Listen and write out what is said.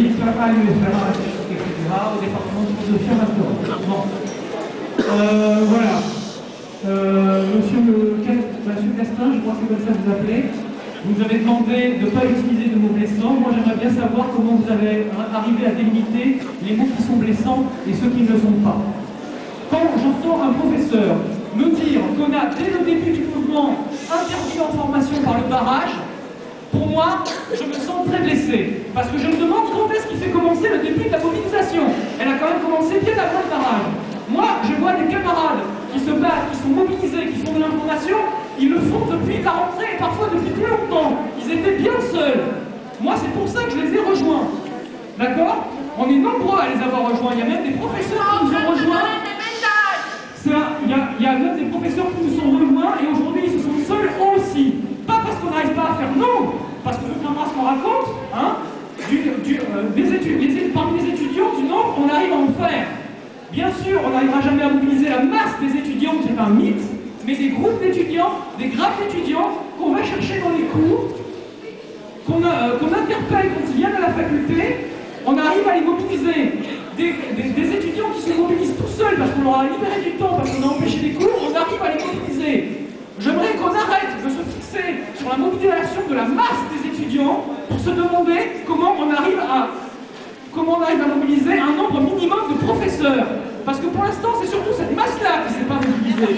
Oui, à l'UFRH, etc., au département de philosophie restaurant. Bon. Voilà. Monsieur Castin, je crois que c'est comme ça que vous appelez. Vous avez demandé de ne pas utiliser de mots blessants. Moi, j'aimerais bien savoir comment vous avez arrivé à délimiter les mots qui sont blessants et ceux qui ne le sont pas. Quand j'entends un professeur me dire qu'on a, dès le début du mouvement, interdit en formation par le barrage, pour moi, je me sens très blessé. Parce que je me demande quand est-ce qu'il fait commencer le début de la mobilisation. Elle a quand même commencé bien avant le barrage. Moi, je vois des camarades qui se battent, qui sont mobilisés, qui font de l'information, ils le font depuis la rentrée et parfois depuis plus longtemps. Ils étaient bien seuls. Moi, c'est pour ça que je les ai rejoints. D'accord? On est nombreux à les avoir rejoints. Il y a même des professeurs qui nous ont rejoints. Il y a même des professeurs qui nous sont rejoints et aujourd'hui ils se sont seuls eux aussi. Pas parce qu'on n'arrive pas à faire, non, parce que contrairement à ce qu'on raconte, hein, parmi les étudiants, du nombre, on arrive à en faire. Bien sûr, on n'arrivera jamais à mobiliser la masse des étudiants, c'est un mythe, mais des groupes d'étudiants, des grades d'étudiants qu'on va chercher dans les cours, qu'on interpelle quand ils viennent à la faculté, on arrive à les mobiliser. Des étudiants qui se mobilisent tout seuls parce qu'on leur a libéré du temps, parce qu'on a empêché des cours, on arrive à les mobiliser. J'aimerais qu'on arrête de se fixer sur la mobilisation de la masse des étudiants pour se demander comment on arrive à mobiliser un nombre minimum de professeurs. Parce que pour l'instant, c'est surtout cette masse-là qui ne s'est pas mobilisée.